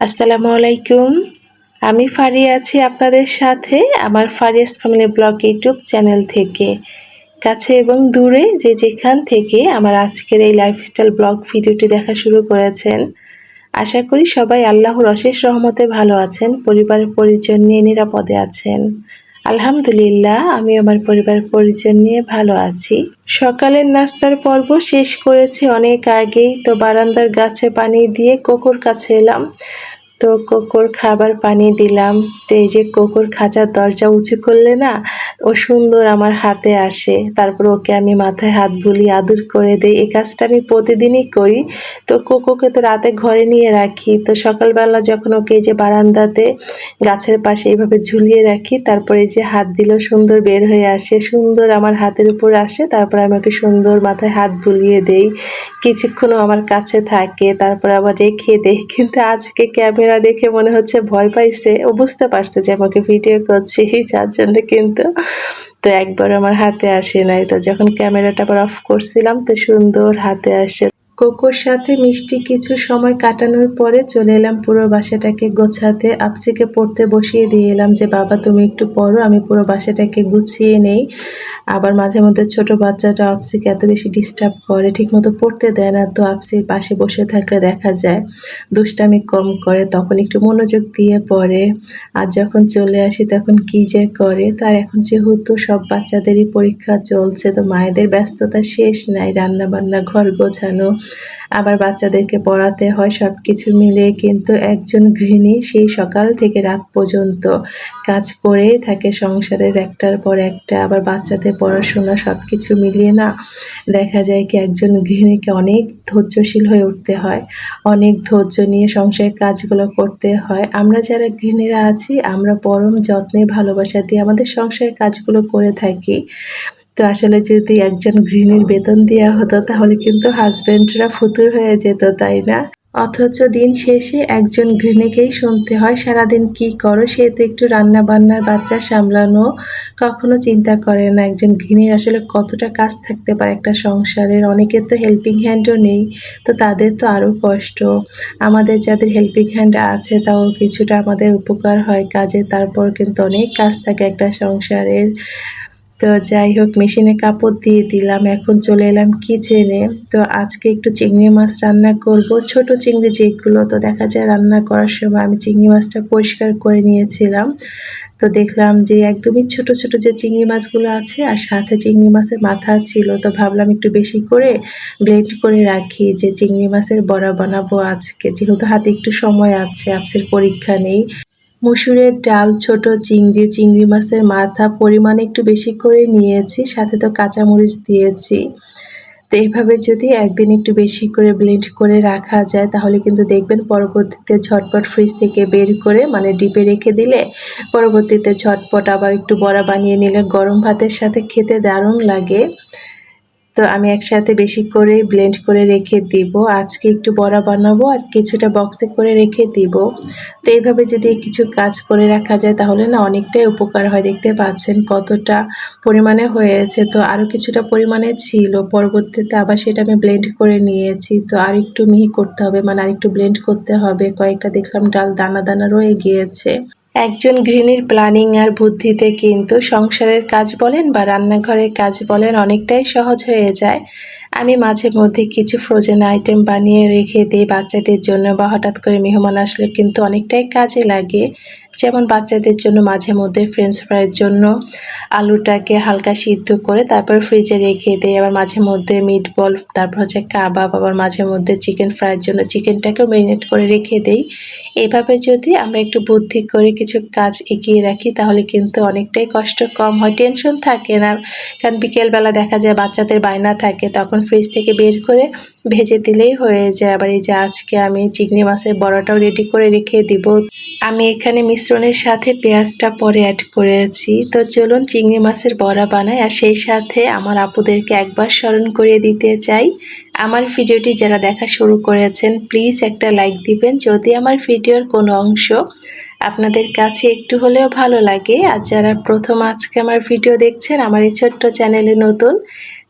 আসসালামু আলাইকুম। আমি ফারিয়া আছি আপনাদের সাথে আমার ফারিয়াস ফ্যামিলি ব্লগ ইউটিউব চ্যানেল থেকে। কাছে এবং দূরে যে যেখান থেকে আমার আজকের এই লাইফস্টাইল ব্লগ ভিডিওটি দেখা শুরু করেছেন, আশা করি সবাই আল্লাহর অশেষ রহমতে ভালো আছেন, পরিবার পরিজন নিয়ে নিরাপদে আছেন। আলহামদুলিল্লাহ, আমি আমার পরিবার পরিজন নিয়ে ভালো আছি। সকালের নাস্তার পর্ব শেষ করেছি অনেক আগেই। তো বারান্দার গাছে পানি দিয়ে কোকোর কাছে এলাম। তো কোকোর খাবার পানি দিলাম। তো এই যে কোকোর খাঁচার দরজা উঁচু করলে না, ও সুন্দর আমার হাতে আসে। তারপর ওকে আমি মাথায় হাত বুলিয়ে আদর করে দেই। এই কাজটা আমি প্রতিদিনই করি। তো কোকোকে তো রাতে ঘরে নিয়ে রাখি। তো সকালবেলা যখন ওকে এই যে বারান্দাতে গাছের পাশে এইভাবে ঝুলিয়ে রাখি, তারপরে এই যে হাত দিলেও সুন্দর বের হয়ে আসে, সুন্দর আমার হাতের উপর আসে। তারপর আমি ওকে সুন্দর মাথায় হাত বুলিয়ে দেই। কিছুক্ষণ ও আমার কাছে থাকে, তারপর আবার রেখে দেই। কিন্তু আজকে ক্যামেরা দেখে মনে হচ্ছে ভয় পাইছে। ও বুঝতে পারছে যে আমাকে ভিডিও করছি, যার জন্য কিন্তু তো একবার আমার হাতে আসে নাই। তো যখন ক্যামেরাটা আবার অফ করছিলাম, তো সুন্দর হাতে আসে। কোকোর সাথে মিষ্টি কিছু সময় কাটানোর পরে চলে এলাম পুরো বাসাটাকে গোছাতে। আপসিকে পড়তে বসিয়ে দিয়ে এলাম যে বাবা তুমি একটু পড়ো, আমি পুরো বাসাটাকে গুছিয়ে নেই। আবার মাঝে মধ্যে ছোট বাচ্চাটা আপসিকে এত বেশি ডিস্টার্ব করে, ঠিকমতো পড়তে দেয় না। তো আপসির পাশে বসে থাকলে দেখা যায় দুষ্টামি কম করে, তখন একটু মনোযোগ দিয়ে পড়ে। আর যখন চলে আসি তখন কি যে করে। তো আর এখন যেহেতু সব বাচ্চাদেরই পরীক্ষা চলছে, তো মায়েদের ব্যস্ততা শেষ নাই, রান্না বান্না, ঘর গোছানো, আবার বাচ্চাদেরকে পড়াতে হয়, সব কিছু মিলিয়ে কিন্তু একজন গৃহিণী সেই সকাল থেকে রাত পর্যন্ত কাজ করেই থাকে সংসারের একটার পর একটা। আবার বাচ্চাদের পড়াশোনা সব কিছু মিলিয়ে না দেখা যায় কি একজন গৃহিণীকে অনেক ধৈর্যশীল হয়ে উঠতে হয়, অনেক ধৈর্য নিয়ে সংসারের কাজগুলো করতে হয়। আমরা যারা গৃহিণীরা আছি আমরা পরম যত্নে ভালোবাসা দিয়ে আমাদের সংসারের কাজগুলো করে থাকি। তো আসলে যদি একজন গৃহিণীর বেতন দেওয়া হতো তাহলে কিন্তু হাজবেন্ডরা ফতুর হয়ে যেত, তাই না? অথচ দিন শেষে একজন গৃহিণীকেই শুনতে হয় সারাদিন কি করো, সে তো একটু রান্না বান্নার, বাচ্চা সামলানো কখনো চিন্তা করে না। একজন গৃহিণীর আসলে কতটা কাজ থাকতে পারে একটা সংসারের। অনেকের তো হেল্পিং হ্যান্ডও নেই, তো তাদের তো আরও কষ্ট। আমাদের যাদের হেল্পিং হ্যান্ড আছে তাও কিছুটা আমাদের উপকার হয় কাজে, তারপর কিন্তু অনেক কাজ থাকে একটা সংসারের। তো যাই হোক, মেশিনে কাপড় দিয়ে দিলাম, এখন চলে এলাম কিচেনে। তো আজকে একটু চিংড়ি মাছ রান্না করব, ছোট চিংড়ি যেগুলো। তো দেখা যায় রান্না করার সময় আমি চিংড়ি মাছটা পরিষ্কার করে নিয়েছিলাম। তো দেখলাম যে একদমই ছোট ছোট যে চিংড়ি মাছগুলো আছে, আর সাথে চিংড়ি মাছের মাথা ছিল। তো ভাবলাম একটু বেশি করে ব্লেন্ড করে রাখি, যে চিংড়ি মাছের বড়া বানাবো আজকে, যেহেতু হাতে একটু সময় আছে, আজকের পরীক্ষা নেই। মসুরের ডাল, ছোট চিংড়ি, চিংড়ি মাছের মাথা পরিমাণে একটু বেশি করে নিয়েছি, সাথে তো কাঁচামরিচ দিয়েছি। তো এভাবে যদি একদিন একটু বেশি করে ব্লেন্ড করে রাখা যায় তাহলে কিন্তু দেখবেন পরবর্তীতে ঝটপট ফ্রিজ থেকে বের করে মানে ডিপে রেখে দিলে পরবর্তীতে ঝটপট আবার একটু বড়া বানিয়ে নিলে গরম ভাতের সাথে খেতে দারুণ লাগে। তো আমি একসাথে বেশি করে ব্লেন্ড করে রেখে দিব। আজকে একটু বড়া বানাবো আর কিছুটা বক্সে করে রেখে দিব। তো এইভাবে যদি কিছু কাজ করে রাখা যায় তাহলে না অনেকটাই উপকার হয়। দেখতে পাচ্ছেন কতটা পরিমাণে হয়েছে। তো আরও কিছুটা পরিমাণে ছিল, পরবর্তীতে আবার সেটা আমি ব্লেন্ড করে নিয়েছি। তো আর একটু মিহি করতে হবে, মানে আরেকটু ব্লেন্ড করতে হবে। কয়েকটা দেখলাম ডাল দানা দানা রয়ে গিয়েছে। একজন গৃহিণীর প্ল্যানিং আর বুদ্ধিতে কিন্তু সংসারের কাজ বলেন বা রান্নাঘরের কাজ বলেন অনেকটাই সহজ হয়ে যায়। আমি মাঝে মধ্যে কিছু ফ্রোজেন আইটেম বানিয়ে রেখে দিই বাচ্চাদের জন্য, বা হঠাৎ করে মেহমান আসলে কিন্তু অনেকটাই কাজে লাগে। যেমন বাচ্চাদের জন্য মাঝে মধ্যে ফ্রেঞ্চ ফ্রাইয়ের জন্য আলুটাকে হালকা সিদ্ধ করে তারপর ফ্রিজে রেখে দিই। আবার মাঝে মধ্যে মিট বল, তারপর হচ্ছে কাবাব, আবার মাঝে মধ্যে চিকেন ফ্রাইয়ের জন্য চিকেনটাকেও ম্যারিনেট করে রেখে দিই। এভাবে যদি আমরা একটু বুদ্ধি করে কিছু কাজ এগিয়ে রাখি তাহলে কিন্তু অনেকটাই কষ্ট কম হয়, টেনশন থাকে না। কারণ বিকেলবেলা দেখা যায় বাচ্চাদের বায়না থাকে, তখন ফ্রিজ থেকে বের করে ভেজে দিলেই হয়ে যায়। আবার এই যে আজকে আমি চিংড়ি মাছের বড়াটাও রেডি করে রেখে দিব। আমি এখানে মিশ্রণের সাথে পেঁয়াজটা পরে অ্যাড করেছি। তো চলুন চিংড়ি মাছের বড়া বানাই। আর সেই সাথে আমার আপুদেরকে একবার স্মরণ করিয়ে দিতে চাই, আমার ভিডিওটি যারা দেখা শুরু করেছেন প্লিজ একটা লাইক দিবেন যদি আমার ভিডিওর কোনো অংশ আপনাদের কাছে একটু হলেও ভালো লাগে। আর যারা প্রথম আজকে আমার ভিডিও দেখছেন, আমার এই ছোট্ট চ্যানেলে নতুন,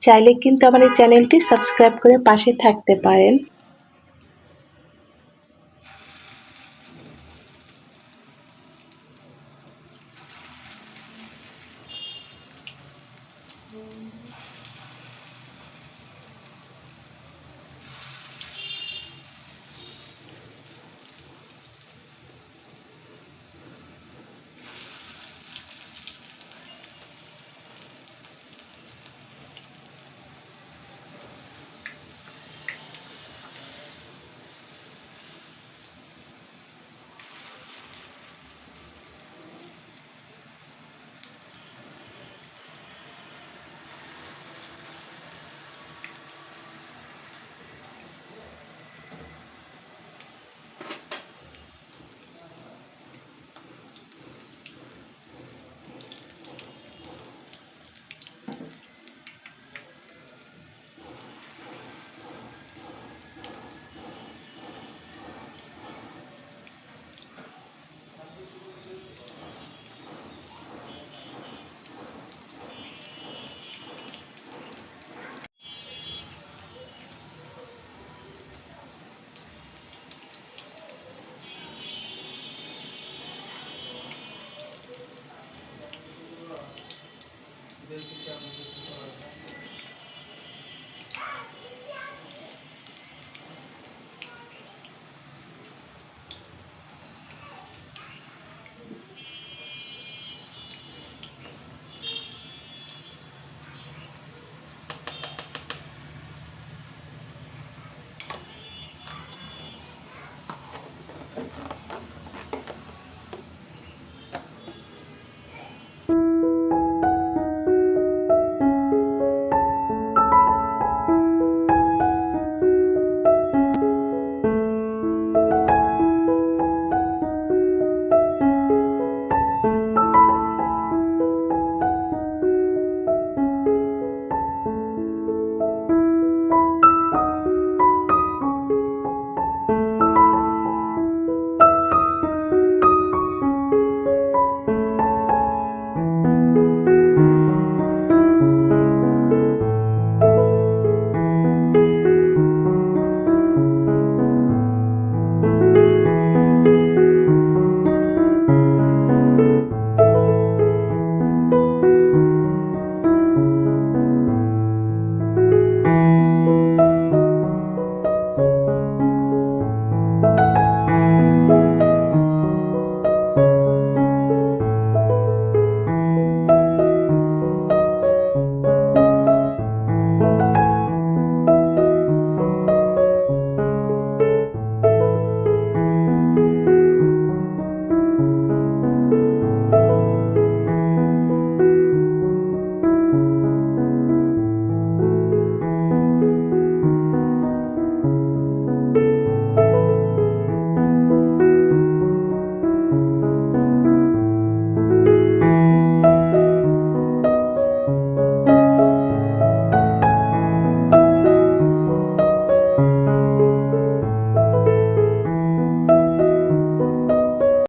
চাইলে কিন্তু আমার এই চ্যানেলটি সাবস্ক্রাইব করে পাশে থাকতে পারেন।